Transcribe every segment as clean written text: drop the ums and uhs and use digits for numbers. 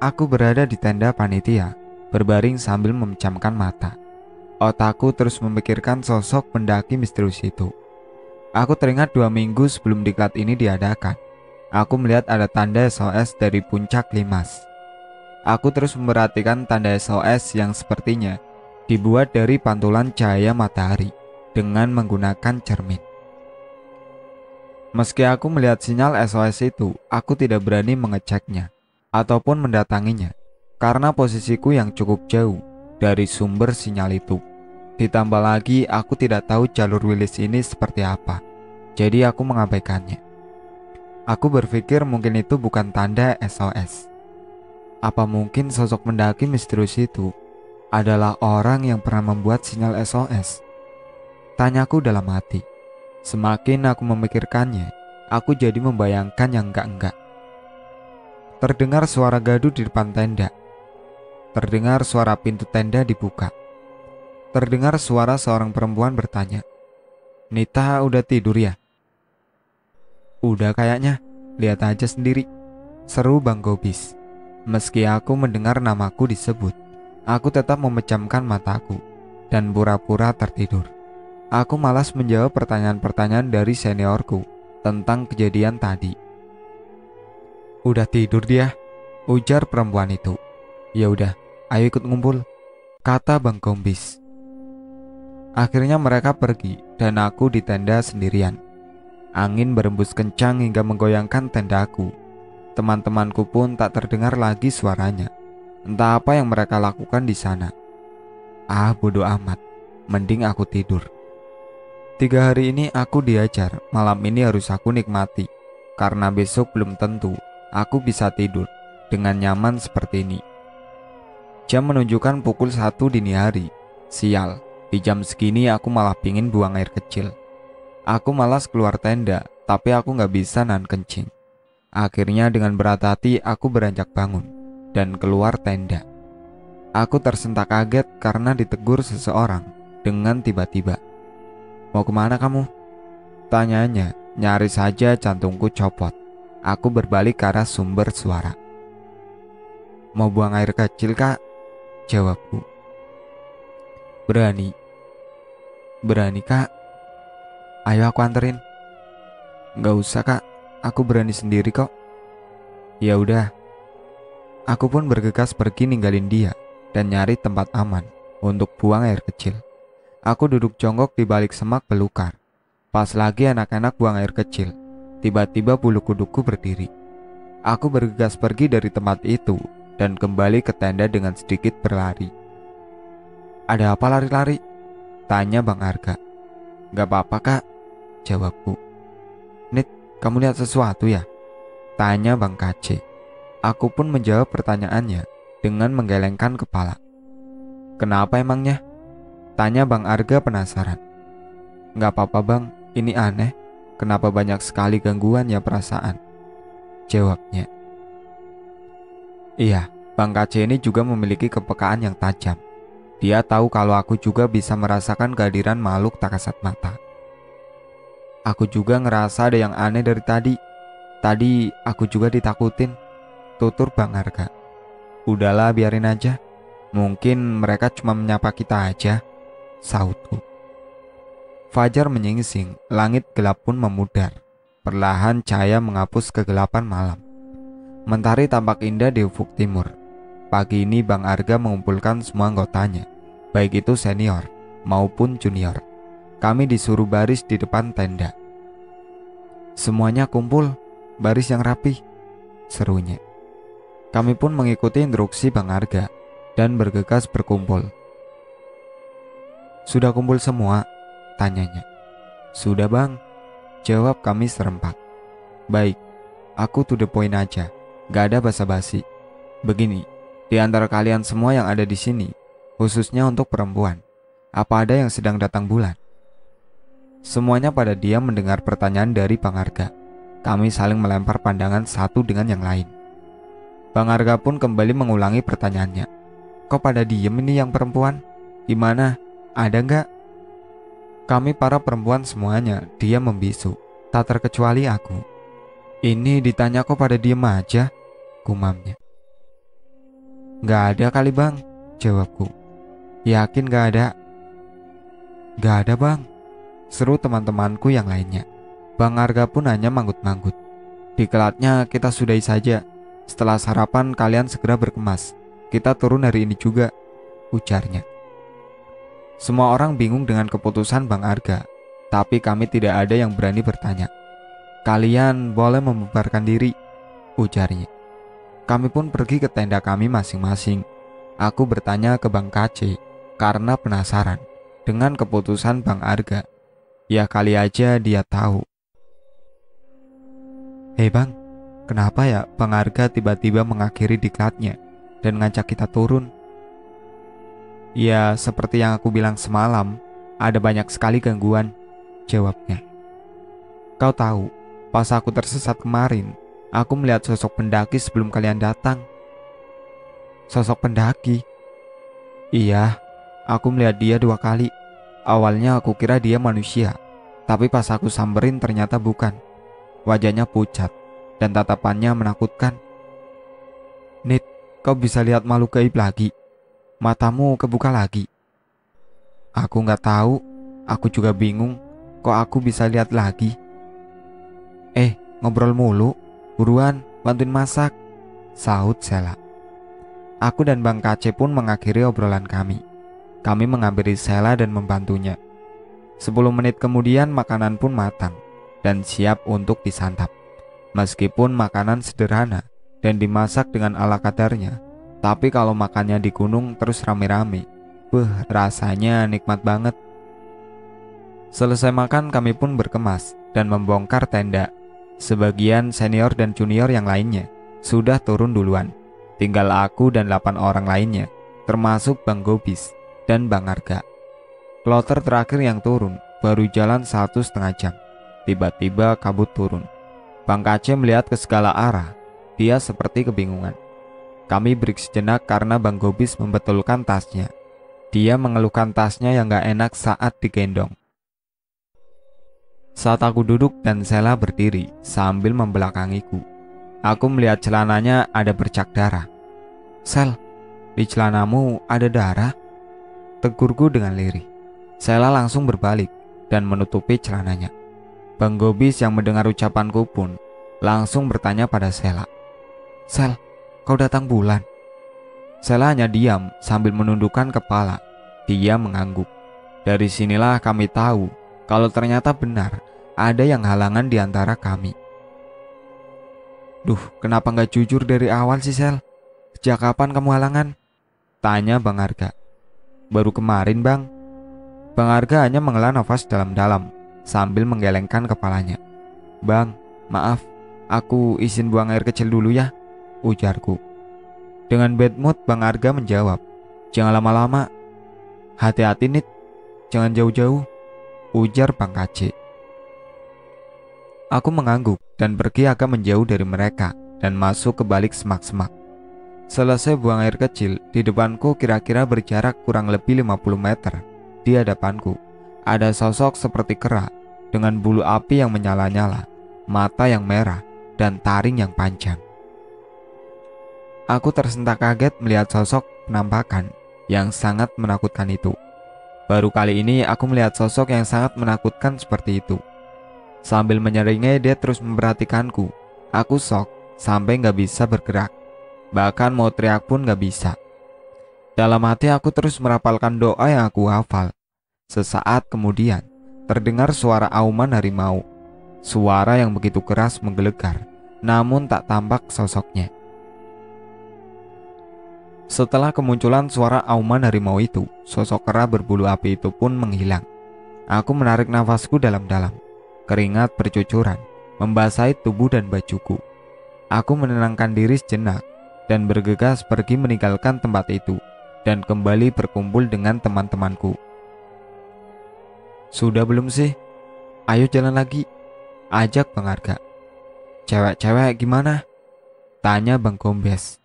Aku berada di tenda panitia, berbaring sambil memejamkan mata. Otakku terus memikirkan sosok pendaki misterius itu. Aku teringat 2 minggu sebelum diklat ini diadakan. Aku melihat ada tanda SOS dari puncak Limas. Aku terus memperhatikan tanda SOS yang sepertinya dibuat dari pantulan cahaya matahari dengan menggunakan cermin. Meski aku melihat sinyal SOS itu, aku tidak berani mengeceknya ataupun mendatanginya karena posisiku yang cukup jauh dari sumber sinyal itu. Ditambah lagi aku tidak tahu jalur Willis ini seperti apa, jadi aku mengabaikannya. Aku berpikir mungkin itu bukan tanda SOS. Apa mungkin sosok mendaki misterius itu adalah orang yang pernah membuat sinyal SOS? Tanyaku dalam hati. Semakin aku memikirkannya, aku jadi membayangkan yang enggak-enggak. Terdengar suara gaduh di depan tenda. Terdengar suara pintu tenda dibuka. Terdengar suara seorang perempuan bertanya, "Nita udah tidur ya?" "Udah kayaknya, lihat aja sendiri," seru Bang Gobis. Meski aku mendengar namaku disebut, aku tetap memejamkan mataku dan pura-pura tertidur. Aku malas menjawab pertanyaan-pertanyaan dari seniorku tentang kejadian tadi. "Udah tidur dia," ujar perempuan itu. "Ya udah, ayo ikut ngumpul," kata Bang Gombis. Akhirnya mereka pergi dan aku di tenda sendirian. Angin berembus kencang hingga menggoyangkan tendaku. Teman-temanku pun tak terdengar lagi suaranya. Entah apa yang mereka lakukan di sana. Bodo amat, mending aku tidur. 3 hari ini aku diajar, malam ini harus aku nikmati. Karena besok belum tentu aku bisa tidur dengan nyaman seperti ini. Jam menunjukkan pukul 1 dini hari. Sial, di jam segini aku malah pingin buang air kecil. Aku malas keluar tenda, tapi aku gak bisa nahan kencing. Akhirnya dengan berat hati aku beranjak bangun dan keluar tenda. Aku tersentak kaget karena ditegur seseorang dengan tiba-tiba. "Mau kemana kamu?" tanyanya. Nyaris saja jantungku copot. Aku berbalik ke arah sumber suara. "Mau buang air kecil kak," jawabku. Berani kak, ayo aku anterin." "Gak usah kak, aku berani sendiri kok." "Ya udah." Aku pun bergegas pergi ninggalin dia dan nyari tempat aman untuk buang air kecil. Aku duduk jongkok di balik semak belukar. Pas lagi anak-anak buang air kecil, tiba-tiba bulu kudukku berdiri. Aku bergegas pergi dari tempat itu dan kembali ke tenda dengan sedikit berlari. "Ada apa lari-lari?" tanya Bang Arga. "Gak apa-apa kak," jawabku. "Nit, kamu lihat sesuatu ya?" tanya Bang Kace. Aku pun menjawab pertanyaannya dengan menggelengkan kepala. "Kenapa emangnya?" tanya Bang Arga penasaran. "Gak apa-apa bang, ini aneh. Kenapa banyak sekali gangguan ya perasaan?" jawabnya. Iya, Bang Kace ini juga memiliki kepekaan yang tajam. Dia tahu kalau aku juga bisa merasakan kehadiran makhluk tak kasat mata. "Aku juga ngerasa ada yang aneh dari tadi. Tadi aku juga ditakutin," tutur Bang Arga. "Udahlah biarin aja. Mungkin mereka cuma menyapa kita aja," sautku. Fajar menyingsing, langit gelap pun memudar. Perlahan cahaya menghapus kegelapan malam. Mentari tampak indah di ufuk timur. Pagi ini Bang Arga mengumpulkan semua anggotanya, baik itu senior maupun junior. Kami disuruh baris di depan tenda. "Semuanya kumpul, baris yang rapi," serunya. Kami pun mengikuti instruksi Bang Arga dan bergegas berkumpul. "Sudah kumpul semua?" tanyanya. "Sudah bang," jawab kami serempak. "Baik, aku to the point aja, gak ada basa-basi. Begini, di antara kalian semua yang ada di sini, khususnya untuk perempuan, apa ada yang sedang datang bulan?" Semuanya pada diam mendengar pertanyaan dari Bang Arga. Kami saling melempar pandangan satu dengan yang lain. Bang Arga pun kembali mengulangi pertanyaannya. "Kok pada diem ini yang perempuan? Gimana? Ada nggak?" Kami para perempuan semuanya diam membisu, tak terkecuali aku. "Ini ditanya kok pada diem aja," gumamnya. Gak ada kali bang, jawabku. Yakin gak ada? Gak ada bang, seru teman-temanku yang lainnya. Bang Arga pun hanya manggut-manggut. Dikelatnya kita sudahi saja. Setelah sarapan kalian segera berkemas. Kita turun hari ini juga, ujarnya. Semua orang bingung dengan keputusan Bang Arga, tapi kami tidak ada yang berani bertanya. Kalian boleh membubarkan diri, ujarnya. Kami pun pergi ke tenda kami masing-masing. Aku bertanya ke Bang Kace karena penasaran dengan keputusan Bang Arga. Ya kali aja dia tahu. Hei bang, kenapa ya Bang Arga tiba-tiba mengakhiri diklatnya dan ngajak kita turun? Ya seperti yang aku bilang semalam, ada banyak sekali gangguan, jawabnya. Kau tahu, pas aku tersesat kemarin, aku melihat sosok pendaki sebelum kalian datang. Sosok pendaki? Iya, aku melihat dia 2 kali. Awalnya aku kira dia manusia, tapi pas aku samberin ternyata bukan. Wajahnya pucat dan tatapannya menakutkan. Nit, kau bisa lihat makhluk gaib lagi? Matamu kebuka lagi? Aku gak tahu, aku juga bingung. Kok aku bisa lihat lagi? Ngobrol mulu, buruan bantuin masak, sahut Sela. Aku dan Bang Kace pun mengakhiri obrolan kami. Kami menghampiri Sela dan membantunya. 10 menit kemudian makanan pun matang dan siap untuk disantap. Meskipun makanan sederhana dan dimasak dengan ala kadarnya, tapi kalau makannya di gunung terus rame-rame, rasanya nikmat banget. Selesai makan kami pun berkemas dan membongkar tenda. Sebagian senior dan junior yang lainnya sudah turun duluan. Tinggal aku dan 8 orang lainnya, termasuk Bang Gobis dan Bang Arga. Kloter terakhir yang turun baru jalan 1,5 jam. Tiba-tiba kabut turun. Bang Kace melihat ke segala arah. Dia seperti kebingungan. Kami break sejenak karena Bang Gobis membetulkan tasnya. Dia mengeluhkan tasnya yang gak enak saat digendong. Saat aku duduk dan Sela berdiri sambil membelakangiku, aku melihat celananya ada bercak darah. Sel, di celanamu ada darah? Tegurku dengan lirih. Sela langsung berbalik dan menutupi celananya. Bang Gobis yang mendengar ucapanku pun langsung bertanya pada Sela. Sel, kau datang bulan? Sela hanya diam sambil menundukkan kepala. Dia mengangguk. Dari sinilah kami tahu kalau ternyata benar ada yang halangan di antara kami. Duh, kenapa gak jujur dari awal sih Sel? Sejak kapan kamu halangan? Tanya Bang Arga. Baru kemarin bang. Bang Arga hanya menghela nafas dalam-dalam sambil menggelengkan kepalanya. Bang, maaf, aku izin buang air kecil dulu ya, ujarku. Dengan bad mood Bang Arga menjawab, jangan lama-lama. Hati-hati Nit, jangan jauh-jauh, ujar Bang Kace. Aku mengangguk dan pergi agak menjauh dari mereka dan masuk ke balik semak-semak. Selesai buang air kecil, di depanku kira-kira berjarak kurang lebih 50 meter. Di hadapanku ada sosok seperti kera dengan bulu api yang menyala-nyala, mata yang merah, dan taring yang panjang. Aku tersentak kaget melihat sosok penampakan yang sangat menakutkan itu. Baru kali ini aku melihat sosok yang sangat menakutkan seperti itu. Sambil menyeringai dia terus memperhatikanku. Aku shock sampai gak bisa bergerak. Bahkan mau teriak pun gak bisa. Dalam hati aku terus merapalkan doa yang aku hafal. Sesaat kemudian terdengar suara auman harimau. Suara yang begitu keras menggelegar, namun tak tampak sosoknya. Setelah kemunculan suara auman harimau itu, sosok kera berbulu api itu pun menghilang. Aku menarik nafasku dalam-dalam. Keringat bercucuran membasahi tubuh dan bajuku. Aku menenangkan diri sejenak dan bergegas pergi meninggalkan tempat itu dan kembali berkumpul dengan teman-temanku. Sudah belum sih? Ayo jalan lagi, ajak Bang Arga. Cewek-cewek gimana? Tanya Bang Gombes.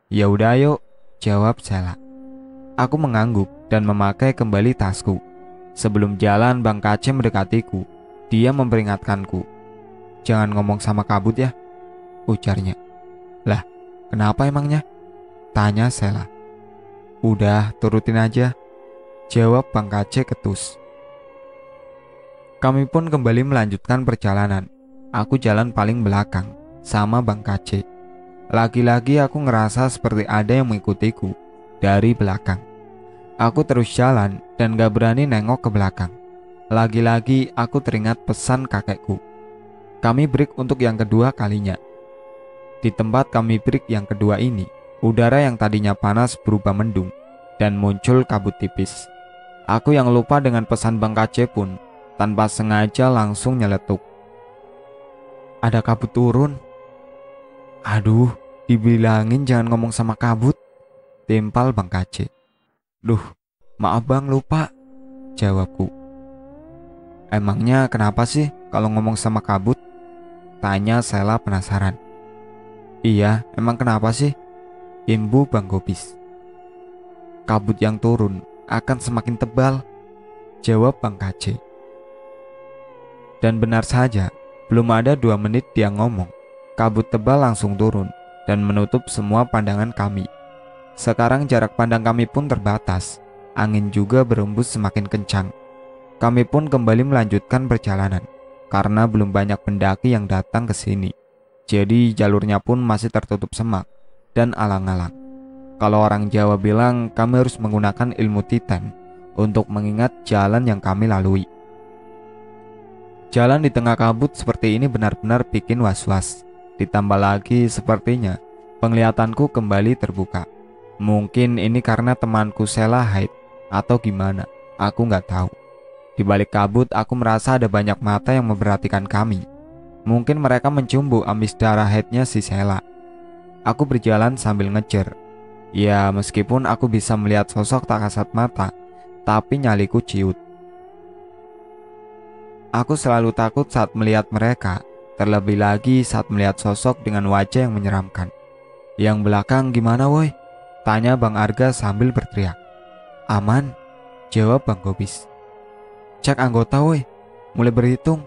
Ya udah ayo, jawab Sela. Aku mengangguk dan memakai kembali tasku. Sebelum jalan Bang Kace mendekatiku. Dia memperingatkanku. Jangan ngomong sama kabut ya, ujarnya. Lah, kenapa emangnya? Tanya Sela. Udah, turutin aja, jawab Bang Kace ketus. Kami pun kembali melanjutkan perjalanan. Aku jalan paling belakang, sama Bang Kace. Lagi-lagi aku ngerasa seperti ada yang mengikutiku dari belakang. Aku terus jalan dan gak berani nengok ke belakang. Lagi-lagi aku teringat pesan kakekku. Kami break untuk yang kedua kalinya. Di tempat kami break yang kedua ini, udara yang tadinya panas berubah mendung dan muncul kabut tipis. Aku yang lupa dengan pesan Bang Kace pun tanpa sengaja langsung nyeletuk. Ada kabut turun. Aduh, dibilangin jangan ngomong sama kabut, timpal Bang Kace. Duh, maaf bang, lupa, jawabku. Emangnya kenapa sih kalau ngomong sama kabut? Tanya Sela penasaran. Iya, emang kenapa sih? Imbu Bang Gobis. Kabut yang turun akan semakin tebal, jawab Bang Kace. Dan benar saja, belum ada 2 menit dia ngomong, kabut tebal langsung turun dan menutup semua pandangan kami. Sekarang jarak pandang kami pun terbatas. Angin juga berembus semakin kencang. Kami pun kembali melanjutkan perjalanan karena belum banyak pendaki yang datang ke sini. Jadi jalurnya pun masih tertutup semak dan alang-alang. Kalau orang Jawa bilang kami harus menggunakan ilmu titen untuk mengingat jalan yang kami lalui. Jalan di tengah kabut seperti ini benar-benar bikin was-was. Ditambah lagi sepertinya penglihatanku kembali terbuka. Mungkin ini karena temanku Sela haid atau gimana, aku nggak tahu. Di balik kabut aku merasa ada banyak mata yang memperhatikan kami. Mungkin mereka mencium bau amis darah haidnya si Sela. Aku berjalan sambil ngejar. Ya meskipun aku bisa melihat sosok tak kasat mata, tapi nyaliku ciut. Aku selalu takut saat melihat mereka, terlebih lagi saat melihat sosok dengan wajah yang menyeramkan. Yang belakang gimana woi? Tanya Bang Arga sambil berteriak. Aman, jawab Bang Gobis. Cek anggota woi, mulai berhitung,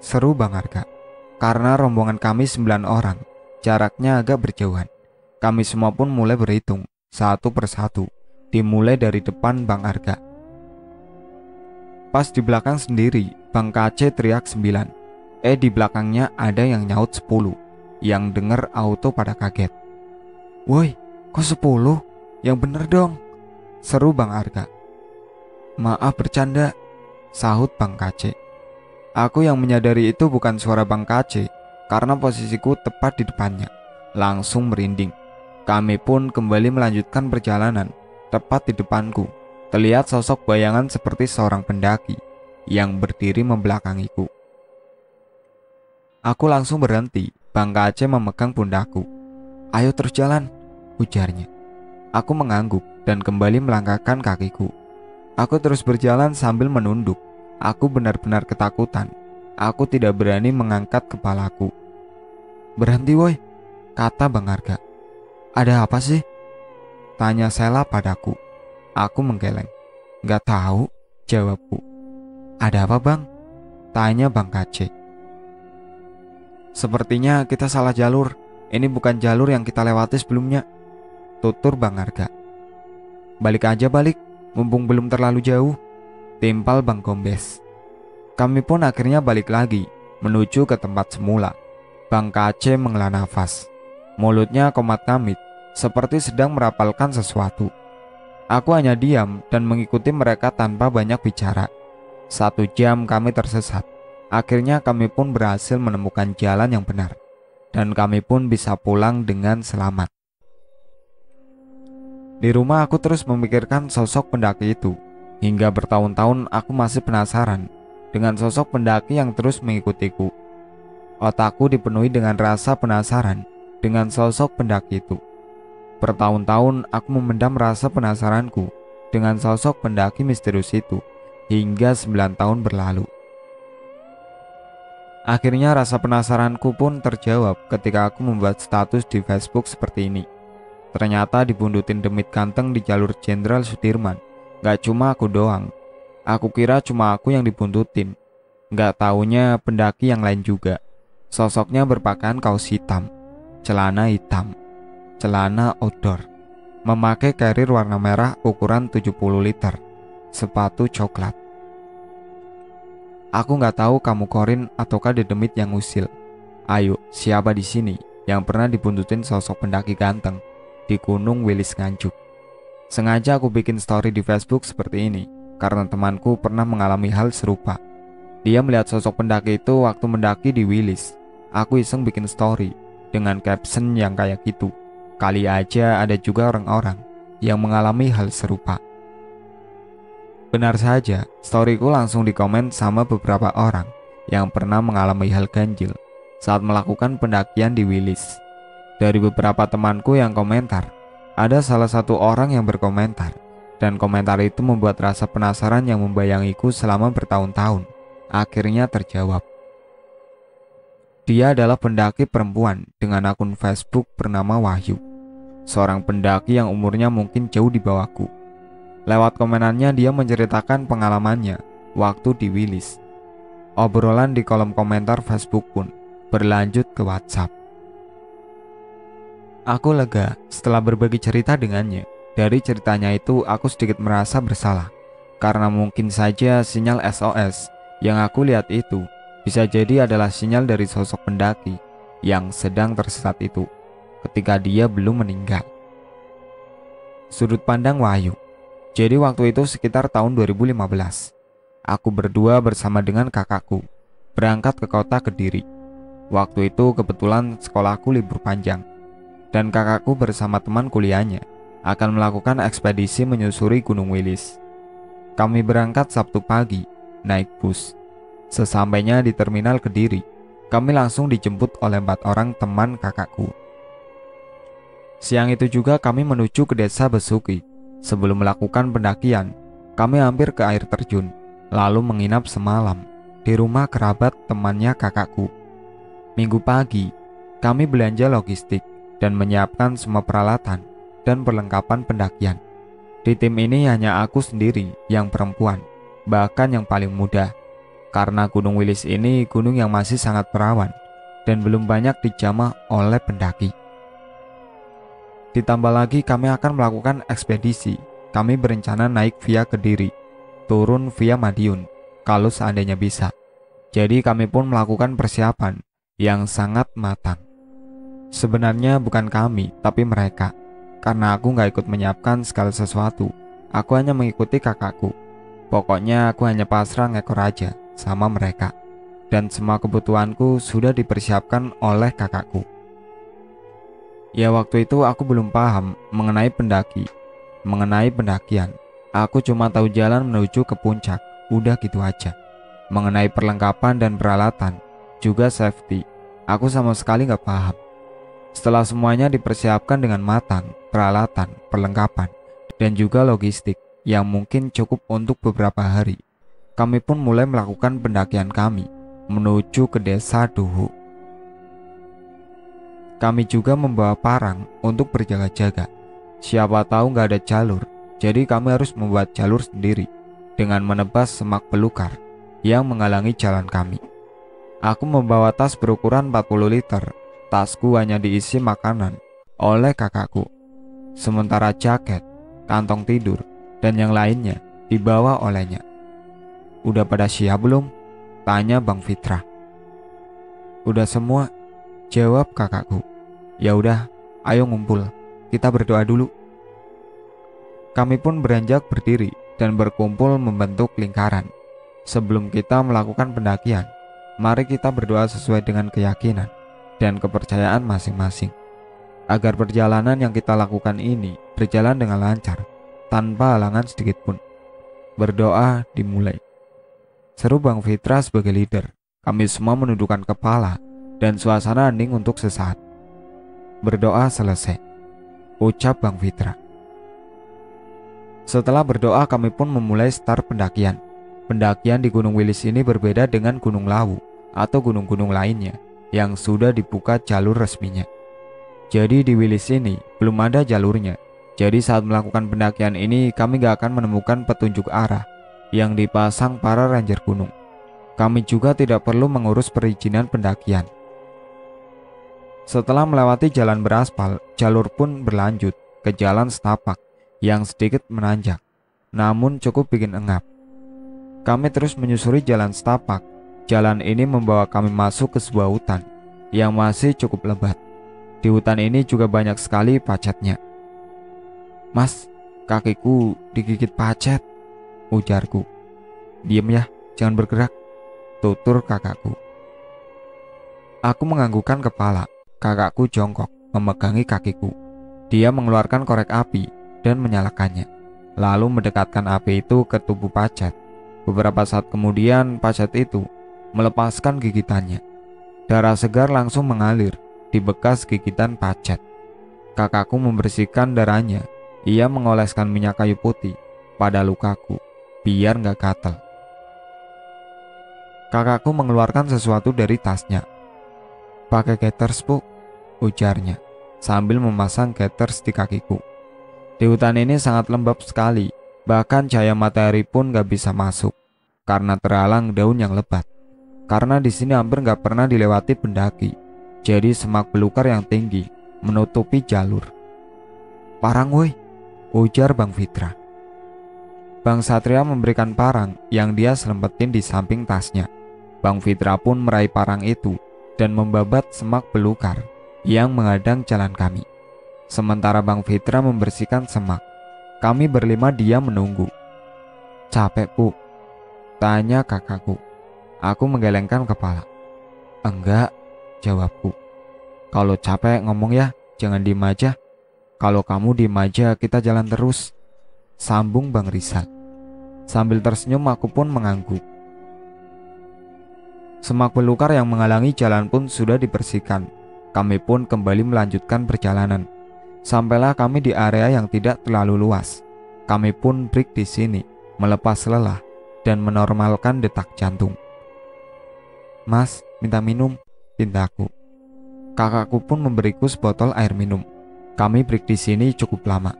seru Bang Arga. Karena rombongan kami 9 orang, jaraknya agak berjauhan. Kami semua pun mulai berhitung, satu persatu, dimulai dari depan Bang Arga. Pas di belakang sendiri, Bang Kace teriak 9. Di belakangnya ada yang nyaut 10. Yang denger auto pada kaget. Woi, kok 10? Yang bener dong, seru Bang Arga. Maaf bercanda, sahut Bang Kace. Aku yang menyadari itu bukan suara Bang Kace, karena posisiku tepat di depannya. Langsung merinding. Kami pun kembali melanjutkan perjalanan. Tepat di depanku terlihat sosok bayangan seperti seorang pendaki yang berdiri membelakangiku. Aku langsung berhenti. Bang Kace memegang pundakku. Ayo terus jalan, ujarnya. Aku mengangguk dan kembali melangkahkan kakiku. Aku terus berjalan sambil menunduk. Aku benar-benar ketakutan. Aku tidak berani mengangkat kepalaku. Berhenti woi, kata Bang Arga. Ada apa sih? Tanya Sela padaku. Aku menggeleng. Gak tahu, jawabku. Ada apa bang? Tanya Bang Kace. Sepertinya kita salah jalur. Ini bukan jalur yang kita lewati sebelumnya, tutur Bang Arga. Balik aja balik, mumpung belum terlalu jauh, timpal Bang Gombes. Kami pun akhirnya balik lagi, menuju ke tempat semula. Bang Kace menghela nafas. Mulutnya komat kamit, seperti sedang merapalkan sesuatu. Aku hanya diam dan mengikuti mereka tanpa banyak bicara. 1 jam kami tersesat. Akhirnya kami pun berhasil menemukan jalan yang benar. Dan kami pun bisa pulang dengan selamat. Di rumah aku terus memikirkan sosok pendaki itu. Hingga bertahun-tahun aku masih penasaran dengan sosok pendaki yang terus mengikutiku. Otakku dipenuhi dengan rasa penasaran dengan sosok pendaki itu. Bertahun-tahun aku memendam rasa penasaranku dengan sosok pendaki misterius itu hingga 9 tahun berlalu. Akhirnya rasa penasaranku pun terjawab ketika aku membuat status di Facebook seperti ini. Ternyata dibundutin demit ganteng di jalur Jenderal Sudirman. Gak cuma aku doang. Aku kira cuma aku yang dibuntutin. Gak taunya pendaki yang lain juga. Sosoknya berpakaian kaos hitam, celana hitam, celana outdoor, memakai carrier warna merah ukuran 70 liter, sepatu coklat. Aku nggak tahu kamu Korin ataukah dedemit yang usil. Ayo, siapa di sini yang pernah dibuntutin sosok pendaki ganteng di Gunung Wilis Nganjuk? Sengaja aku bikin story di Facebook seperti ini karena temanku pernah mengalami hal serupa. Dia melihat sosok pendaki itu waktu mendaki di Wilis. Aku iseng bikin story dengan caption yang kayak gitu. Kali aja ada juga orang-orang yang mengalami hal serupa. Benar saja, storyku langsung dikomen sama beberapa orang yang pernah mengalami hal ganjil saat melakukan pendakian di Wilis. Dari beberapa temanku yang komentar, ada salah satu orang yang berkomentar, dan komentar itu membuat rasa penasaran yang membayangiku selama bertahun-tahun akhirnya terjawab. Dia adalah pendaki perempuan dengan akun Facebook bernama Wahyu, seorang pendaki yang umurnya mungkin jauh di bawahku. Lewat komenannya dia menceritakan pengalamannya waktu di Wilis. Obrolan di kolom komentar Facebook pun berlanjut ke WhatsApp. Aku lega setelah berbagi cerita dengannya. Dari ceritanya itu aku sedikit merasa bersalah, karena mungkin saja sinyal SOS yang aku lihat itu bisa jadi adalah sinyal dari sosok pendaki yang sedang tersesat itu ketika dia belum meninggal. Sudut pandang Wahyu. Jadi waktu itu sekitar tahun 2015, aku berdua bersama dengan kakakku berangkat ke kota Kediri. Waktu itu kebetulan sekolahku libur panjang, dan kakakku bersama teman kuliahnya akan melakukan ekspedisi menyusuri Gunung Wilis. Kami berangkat Sabtu pagi, naik bus. Sesampainya di terminal Kediri, kami langsung dijemput oleh 4 orang teman kakakku. Siang itu juga kami menuju ke desa Besuki. Sebelum melakukan pendakian, kami hampir ke air terjun, lalu menginap semalam di rumah kerabat temannya kakakku. Minggu pagi, kami belanja logistik dan menyiapkan semua peralatan dan perlengkapan pendakian. Di tim ini hanya aku sendiri yang perempuan, bahkan yang paling muda, karena Gunung Wilis ini gunung yang masih sangat perawan dan belum banyak dijamah oleh pendaki. Ditambah lagi kami akan melakukan ekspedisi. Kami berencana naik via Kediri, turun via Madiun kalau seandainya bisa. Jadi kami pun melakukan persiapan yang sangat matang. Sebenarnya bukan kami, tapi mereka. Karena aku gak ikut menyiapkan segala sesuatu. Aku hanya mengikuti kakakku. Pokoknya aku hanya pasrah ngekor aja sama mereka. Dan semua kebutuhanku sudah dipersiapkan oleh kakakku. Ya waktu itu aku belum paham mengenai pendakian. Aku cuma tahu jalan menuju ke puncak, udah gitu aja. Mengenai perlengkapan dan peralatan, juga safety, aku sama sekali gak paham. Setelah semuanya dipersiapkan dengan matang, peralatan, perlengkapan, dan juga logistik yang mungkin cukup untuk beberapa hari, kami pun mulai melakukan pendakian kami menuju ke desa Duhu. Kami juga membawa parang untuk berjaga-jaga. Siapa tahu gak ada jalur, jadi kami harus membuat jalur sendiri dengan menebas semak belukar yang menghalangi jalan kami. Aku membawa tas berukuran 40 liter. Tasku hanya diisi makanan oleh kakakku. Sementara jaket, kantong tidur, dan yang lainnya dibawa olehnya. Udah pada siap belum? Tanya Bang Fitra. Udah semua, jawab kakakku. Ya udah, ayo ngumpul, kita berdoa dulu. Kami pun beranjak berdiri dan berkumpul membentuk lingkaran. Sebelum kita melakukan pendakian, mari kita berdoa sesuai dengan keyakinan dan kepercayaan masing-masing, agar perjalanan yang kita lakukan ini berjalan dengan lancar, tanpa halangan sedikit pun. Berdoa dimulai. Seru Bang Fitra sebagai leader. Kami semua menundukkan kepala dan suasana hening untuk sesaat. Berdoa selesai, ucap Bang Fitra. Setelah berdoa kami pun memulai start pendakian. Pendakian di Gunung Wilis ini berbeda dengan Gunung Lawu atau gunung-gunung lainnya yang sudah dibuka jalur resminya. Jadi di Wilis ini belum ada jalurnya. Jadi saat melakukan pendakian ini kami gak akan menemukan petunjuk arah yang dipasang para ranger gunung. Kami juga tidak perlu mengurus perizinan pendakian. Setelah melewati jalan beraspal, jalur pun berlanjut ke jalan setapak yang sedikit menanjak, namun cukup bikin engap. Kami terus menyusuri jalan setapak. Jalan ini membawa kami masuk ke sebuah hutan yang masih cukup lebat. Di hutan ini juga banyak sekali pacetnya. "Mas, kakiku digigit pacet," ujarku. "Diam ya, jangan bergerak," tutur kakakku. Aku menganggukkan kepala. Kakakku jongkok memegangi kakiku. Dia mengeluarkan korek api dan menyalakannya, lalu mendekatkan api itu ke tubuh pacet. Beberapa saat kemudian pacet itu melepaskan gigitannya. Darah segar langsung mengalir di bekas gigitan pacet. Kakakku membersihkan darahnya. Ia mengoleskan minyak kayu putih pada lukaku biar gak gatal. Kakakku mengeluarkan sesuatu dari tasnya. "Pakai gaiters, Bu," ujarnya sambil memasang gaiters di kakiku. Di hutan ini sangat lembab sekali, bahkan cahaya matahari pun gak bisa masuk karena terhalang daun yang lebat. Karena di sini hampir gak pernah dilewati pendaki, jadi semak belukar yang tinggi menutupi jalur. "Parang woi," ujar Bang Fitra. Bang Satria memberikan parang yang dia selempetin di samping tasnya. Bang Fitra pun meraih parang itu dan membabat semak belukar yang menghadang jalan kami. Sementara Bang Fitra membersihkan semak, kami berlima diam menunggu. "Capek, Bu?" tanya kakakku. Aku menggelengkan kepala. "Enggak," jawabku. "Kalau capek ngomong ya, jangan diem aja. Kalau kamu diem aja kita jalan terus," sambung Bang Rizal. Sambil tersenyum aku pun mengangguk. Semak belukar yang menghalangi jalan pun sudah dibersihkan. Kami pun kembali melanjutkan perjalanan. Sampailah kami di area yang tidak terlalu luas. Kami pun break di sini, melepas lelah dan menormalkan detak jantung. "Mas, minta minum," pintaku. Kakakku pun memberiku sebotol air minum. Kami break di sini cukup lama.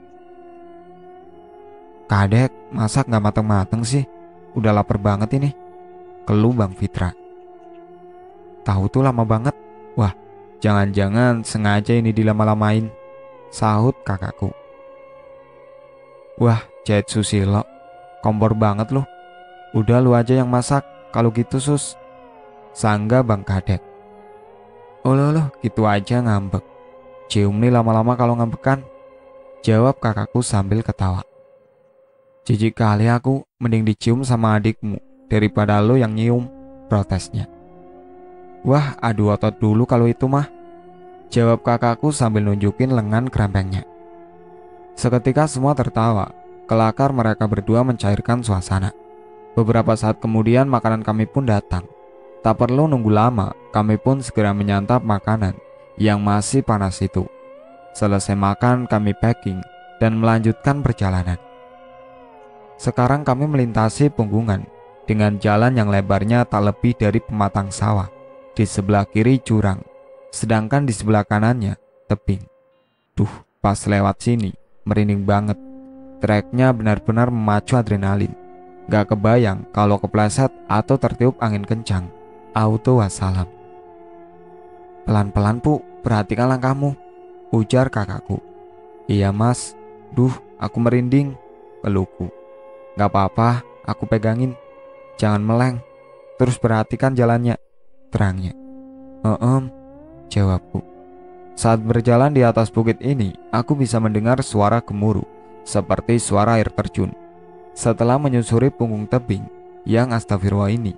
"Kadek, masak gak mateng-mateng sih? Udah lapar banget ini," keluh Bang Fitra. "Tahu tuh lama banget. Wah, jangan-jangan sengaja ini dilama-lamain," sahut kakakku. "Wah, jahit Susilo, kompor banget loh. Udah lu aja yang masak kalau gitu sus," sangga Bang Kadek. "Oloh, gitu aja ngambek. Cium nih lama-lama kalau ngambekan," jawab kakakku sambil ketawa. "Jijik kali aku, mending dicium sama adikmu daripada lo yang nyium," protesnya. "Wah, adu otot dulu kalau itu mah," jawab kakakku sambil nunjukin lengan kerempengnya. Seketika semua tertawa. Kelakar mereka berdua mencairkan suasana. Beberapa saat kemudian makanan kami pun datang. Tak perlu nunggu lama, kami pun segera menyantap makanan yang masih panas itu. Selesai makan, kami packing dan melanjutkan perjalanan. Sekarang kami melintasi punggungan dengan jalan yang lebarnya tak lebih dari pematang sawah. Di sebelah kiri jurang, sedangkan di sebelah kanannya tebing. Duh, pas lewat sini merinding banget. Treknya benar-benar memacu adrenalin. Gak kebayang kalau kepleset atau tertiup angin kencang. Auto wassalam. "Pelan-pelan, Bu, perhatikan langkahmu," ujar kakakku. "Iya mas, duh aku merinding," keluhku. "Gak apa-apa, aku pegangin. Jangan meleng, terus perhatikan jalannya," terangnya. Jawabku. Saat berjalan di atas bukit ini, aku bisa mendengar suara gemuruh seperti suara air terjun. Setelah menyusuri punggung tebing yang astagfirullah ini,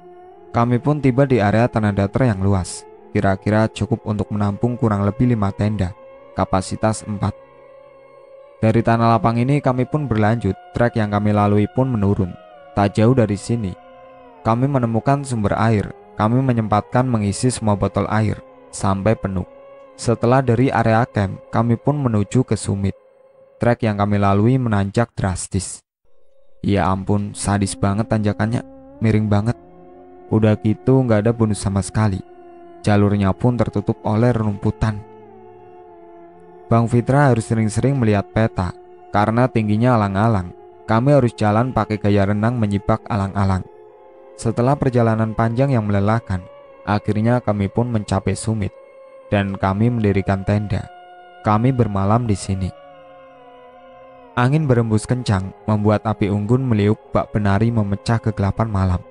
kami pun tiba di area tanah datar yang luas. Kira-kira cukup untuk menampung kurang lebih 5 tenda, kapasitas 4. Dari tanah lapang ini kami pun berlanjut. Trek yang kami lalui pun menurun. Tak jauh dari sini, kami menemukan sumber air. Kami menyempatkan mengisi semua botol air sampai penuh. Setelah dari area camp, kami pun menuju ke summit. Trek yang kami lalui menanjak drastis. Ya ampun, sadis banget tanjakannya, miring banget. Udah gitu gak ada bonus sama sekali. Jalurnya pun tertutup oleh rumputan. Bang Fitra harus sering-sering melihat peta karena tingginya alang-alang. Kami harus jalan pakai gaya renang menyibak alang-alang. Setelah perjalanan panjang yang melelahkan, akhirnya kami pun mencapai summit dan kami mendirikan tenda. Kami bermalam di sini. Angin berembus kencang, membuat api unggun meliuk bak penari memecah kegelapan malam.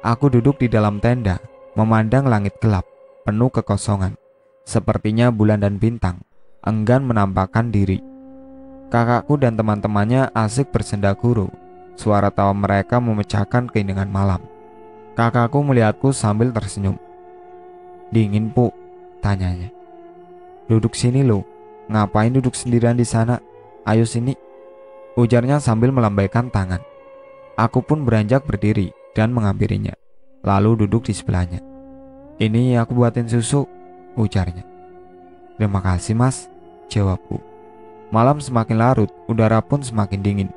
Aku duduk di dalam tenda, memandang langit gelap, penuh kekosongan. Sepertinya bulan dan bintang enggan menampakkan diri. Kakakku dan teman-temannya asik bersenda guru. Suara tawa mereka memecahkan keindahan malam. Kakakku melihatku sambil tersenyum. "Dingin, Pu?" tanyanya. "Duduk sini lo. Ngapain duduk sendirian di sana? Ayo sini," ujarnya sambil melambaikan tangan. Aku pun beranjak berdiri dan menghampirinya, lalu duduk di sebelahnya. "Ini aku buatin susu," ujarnya. "Terima kasih, Mas," jawabku. Malam semakin larut, udara pun semakin dingin.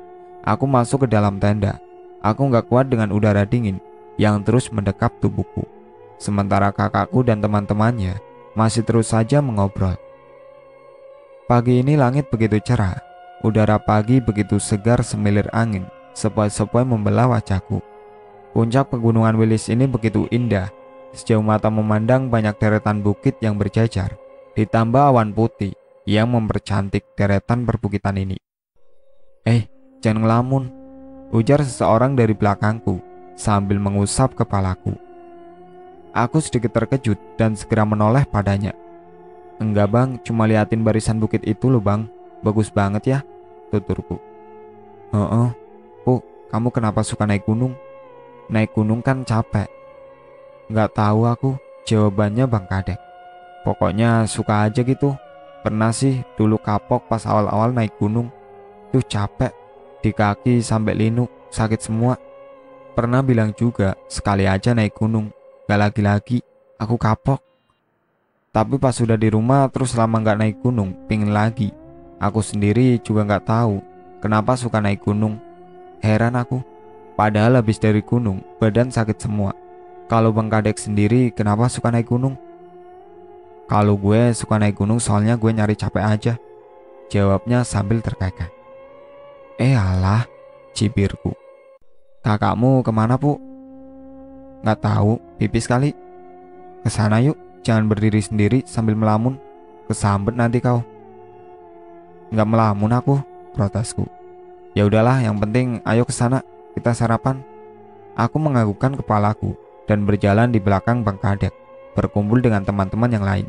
Aku masuk ke dalam tenda. Aku gak kuat dengan udara dingin yang terus mendekap tubuhku. Sementara kakakku dan teman-temannya masih terus saja mengobrol. Pagi ini langit begitu cerah. Udara pagi begitu segar semilir angin, sepoi-sepoi membelah wajahku. Puncak pegunungan Wilis ini begitu indah. Sejauh mata memandang banyak deretan bukit yang berjajar, ditambah awan putih yang mempercantik deretan perbukitan ini. Jangan ngelamun," ujar seseorang dari belakangku sambil mengusap kepalaku. Aku sedikit terkejut dan segera menoleh padanya. "Enggak bang, cuma liatin barisan bukit itu loh bang. Bagus banget ya," tuturku. "Heeh, Pu, kamu kenapa suka naik gunung? Naik gunung kan capek." "Nggak tahu aku," jawabannya Bang Kadek. "Pokoknya suka aja gitu. Pernah sih dulu kapok pas awal-awal naik gunung. Tuh capek, di kaki sampai linu, sakit semua. Pernah bilang juga sekali aja naik gunung, gak lagi-lagi, aku kapok. Tapi pas sudah di rumah terus lama gak naik gunung, pingin lagi. Aku sendiri juga gak tahu kenapa suka naik gunung. Heran aku, padahal habis dari gunung badan sakit semua. Kalau Bang Kadek sendiri kenapa suka naik gunung?" "Kalau gue suka naik gunung soalnya gue nyari capek aja," jawabnya sambil terkekeh. Alah," cibirku. "Kakakmu kemana, Pu?" "Nggak tahu, pipis kali." "Kesana yuk, jangan berdiri sendiri sambil melamun, kesambet nanti kau." "Nggak melamun aku," protesku. "Ya udahlah, yang penting ayo kesana, kita sarapan." Aku menganggukkan kepalaku dan berjalan di belakang Bang Kadek, berkumpul dengan teman-teman yang lain.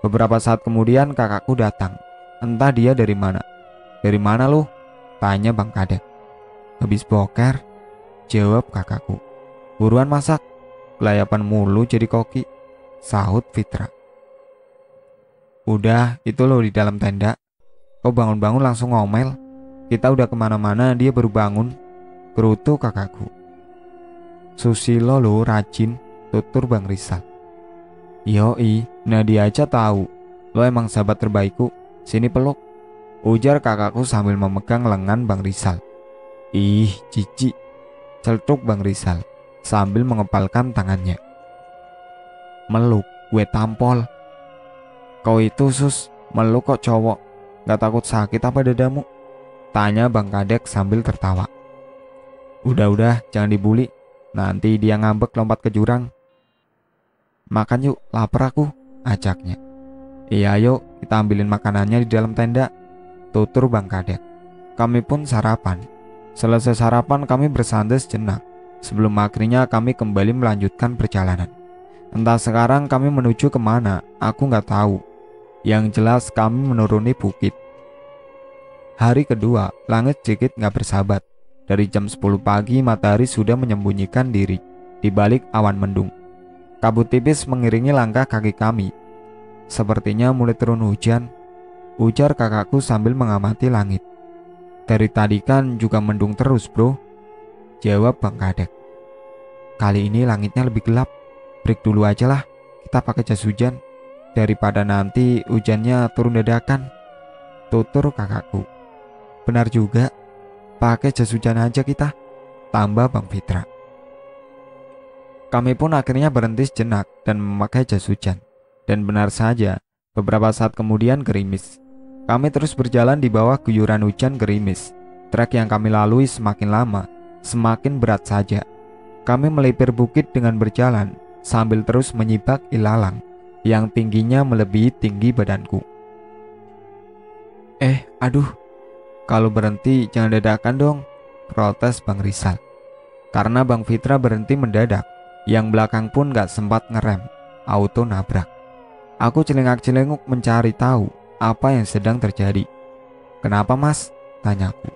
Beberapa saat kemudian kakakku datang. Entah dia dari mana. "Dari mana lu?" tanya Bang Kadek. "Habis boker," jawab kakakku. "Buruan masak, kelayapan mulu jadi koki," sahut Fitra. "Udah, itu loh di dalam tenda. Kau bangun-bangun langsung ngomel. Kita udah kemana-mana dia baru bangun," gerutu kakakku. "Susilo lo rajin," tutur Bang Rizal. "Yoi, Nadia aja tahu. Lo emang sahabat terbaikku. Sini peluk," ujar kakakku sambil memegang lengan Bang Rizal. "Ih, cici," celetuk Bang Rizal sambil mengepalkan tangannya. "Meluk, gue tampol." "Kau itu sus, meluk kok cowok. Gak takut sakit apa dadamu?" tanya Bang Kadek sambil tertawa. Udah, jangan dibully. Nanti dia ngambek lompat ke jurang." "Makan yuk, lapar aku," ajaknya. "Iya yuk, kita ambilin makanannya di dalam tenda," tutur Bang Kadek. Kami pun sarapan. Selesai sarapan kami bersantai sejenak. Sebelum akhirnya kami kembali melanjutkan perjalanan. Entah sekarang kami menuju kemana, aku gak tahu. Yang jelas kami menuruni bukit. Hari kedua, langit sedikit gak bersahabat. Dari jam 10 pagi matahari sudah menyembunyikan diri di balik awan mendung. Kabut tipis mengiringi langkah kaki kami. "Sepertinya mulai turun hujan," ujar kakakku sambil mengamati langit. "Dari tadi kan juga mendung terus bro," jawab Bang Kadek. "Kali ini langitnya lebih gelap. Break dulu aja lah, kita pakai jas hujan, daripada nanti hujannya turun dadakan," tutur kakakku. "Benar juga, pakai jas hujan aja kita," tambah Bang Fitra. Kami pun akhirnya berhenti sejenak dan memakai jas hujan. Dan benar saja, beberapa saat kemudian gerimis. Kami terus berjalan di bawah guyuran hujan gerimis. Trek yang kami lalui semakin lama, semakin berat saja. Kami melipir bukit dengan berjalan sambil terus menyibak ilalang yang tingginya melebihi tinggi badanku. Aduh, Kalau berhenti jangan dadakan dong, protes Bang Rizal. Karena Bang Fitra berhenti mendadak, yang belakang pun gak sempat ngerem, auto nabrak. Aku celengak-celenguk mencari tahu apa yang sedang terjadi. Kenapa mas? Tanyaku.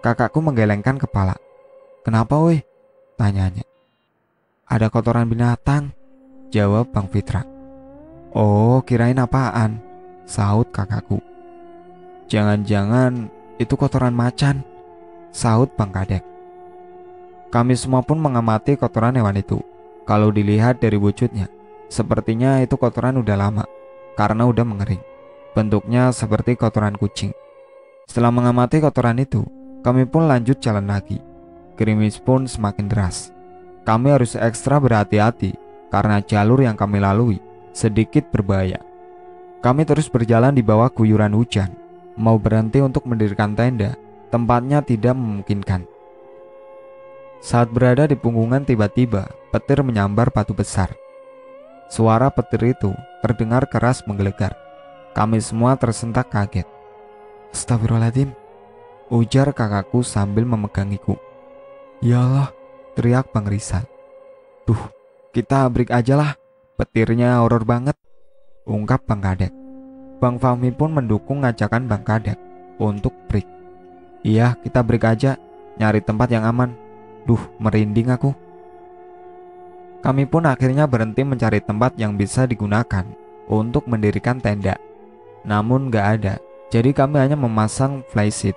Kakakku menggelengkan kepala. Kenapa weh? Tanyanya. Ada kotoran binatang, jawab Bang Fitra. Oh, kirain apaan? Sahut kakakku. Jangan-jangan itu kotoran macan, sahut Bang Kadek. Kami semua pun mengamati kotoran hewan itu. Kalau dilihat dari wujudnya, sepertinya itu kotoran udah lama, karena udah mengering. Bentuknya seperti kotoran kucing. Setelah mengamati kotoran itu, kami pun lanjut jalan lagi. Gerimis pun semakin deras. Kami harus ekstra berhati-hati, karena jalur yang kami lalui sedikit berbahaya. Kami terus berjalan di bawah guyuran hujan. Mau berhenti untuk mendirikan tenda, tempatnya tidak memungkinkan. Saat berada di punggungan, tiba-tiba petir menyambar batu besar. Suara petir itu terdengar keras menggelegar. Kami semua tersentak kaget. Astagfirullahaladzim, ujar kakakku sambil memegangiku. Ya Allah, teriak Bang Rizal. Duh, kita break aja lah, petirnya horor banget, ungkap Bang Kadek. Bang Fahmi pun mendukung ngajakan Bang Kadek untuk break. Iya, kita break aja, nyari tempat yang aman. Duh, merinding aku. Kami pun akhirnya berhenti mencari tempat yang bisa digunakan untuk mendirikan tenda. Namun gak ada, jadi kami hanya memasang flysheet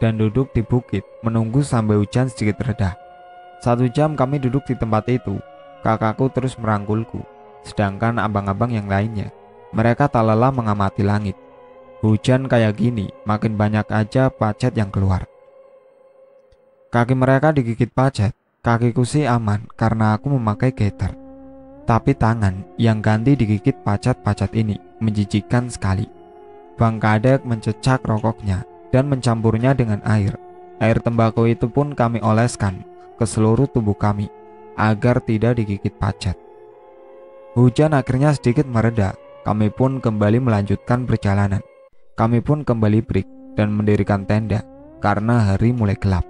dan duduk di bukit menunggu sampai hujan sedikit reda. 1 jam kami duduk di tempat itu. Kakakku terus merangkulku, sedangkan abang-abang yang lainnya, mereka tak lelah mengamati langit. Hujan kayak gini, makin banyak aja pacet yang keluar. Kaki mereka digigit pacet, kakiku sih aman karena aku memakai gaiter. Tapi tangan yang ganti digigit pacet-pacet ini menjijikkan sekali. Bang Kadek mencecak rokoknya dan mencampurnya dengan air. Air tembakau itu pun kami oleskan ke seluruh tubuh kami agar tidak digigit pacet. Hujan akhirnya sedikit mereda. Kami pun kembali melanjutkan perjalanan. Kami pun kembali break dan mendirikan tenda karena hari mulai gelap.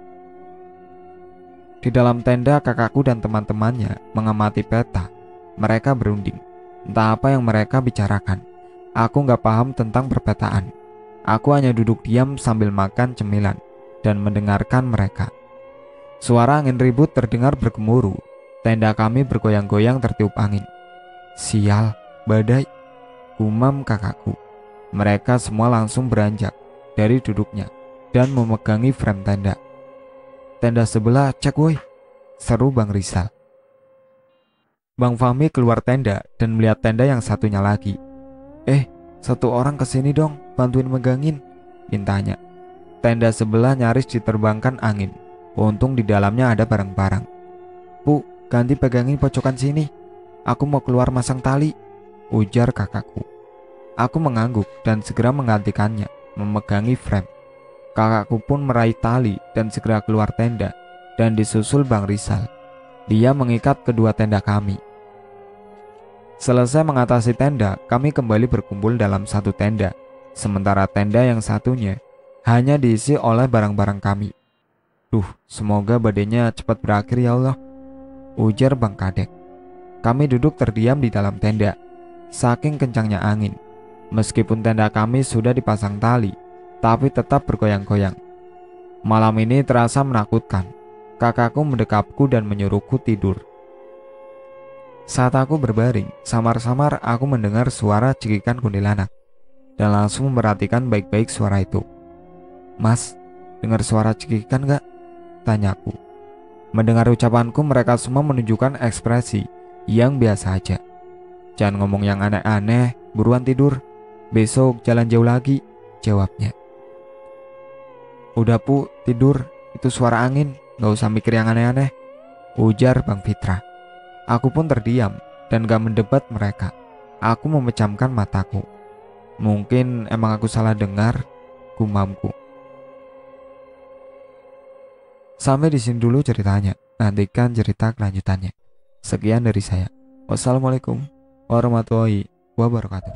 Di dalam tenda, kakakku dan teman-temannya mengamati peta. Mereka berunding. Entah apa yang mereka bicarakan. Aku gak paham tentang perpetaan. Aku hanya duduk diam sambil makan cemilan dan mendengarkan mereka. Suara angin ribut terdengar bergemuruh. Tenda kami bergoyang-goyang tertiup angin. Sial, badai, gumam kakakku. Mereka semua langsung beranjak dari duduknya dan memegangi frame tenda. Tenda sebelah, cek woi, seru Bang Rizal. Bang Fahmi keluar tenda dan melihat tenda yang satunya lagi. Satu orang kesini dong, bantuin megangin, mintanya. Tenda sebelah nyaris diterbangkan angin. Untung di dalamnya ada barang-barang. Bu, ganti pegangin pojokan sini. Aku mau keluar masang tali, ujar kakakku. Aku mengangguk dan segera menggantikannya, memegangi frame. Kakakku pun meraih tali dan segera keluar tenda dan disusul Bang Rizal. Dia mengikat kedua tenda kami. Selesai mengatasi tenda, kami kembali berkumpul dalam satu tenda. Sementara tenda yang satunya hanya diisi oleh barang-barang kami. Duh, semoga badainya cepat berakhir ya Allah, ujar Bang Kadek. Kami duduk terdiam di dalam tenda. Saking kencangnya angin, meskipun tenda kami sudah dipasang tali, tapi tetap bergoyang-goyang. Malam ini terasa menakutkan. Kakakku mendekapku dan menyuruhku tidur. Saat aku berbaring, samar-samar aku mendengar suara cekikan kuntilanak dan langsung memperhatikan baik-baik suara itu. Mas, dengar suara cekikan gak? Tanyaku. Mendengar ucapanku, mereka semua menunjukkan ekspresi yang biasa aja. Jangan ngomong yang aneh-aneh, buruan tidur. Besok jalan jauh lagi, jawabnya. Udah pu, tidur, itu suara angin, gak usah mikir yang aneh-aneh, ujar Bang Fitra. Aku pun terdiam dan gak mendebat mereka. Aku memejamkan mataku. Mungkin emang aku salah dengar, gumamku. Sampai di sini dulu ceritanya. Nantikan cerita kelanjutannya. Sekian dari saya. Wassalamualaikum warahmatullahi wabarakatuh.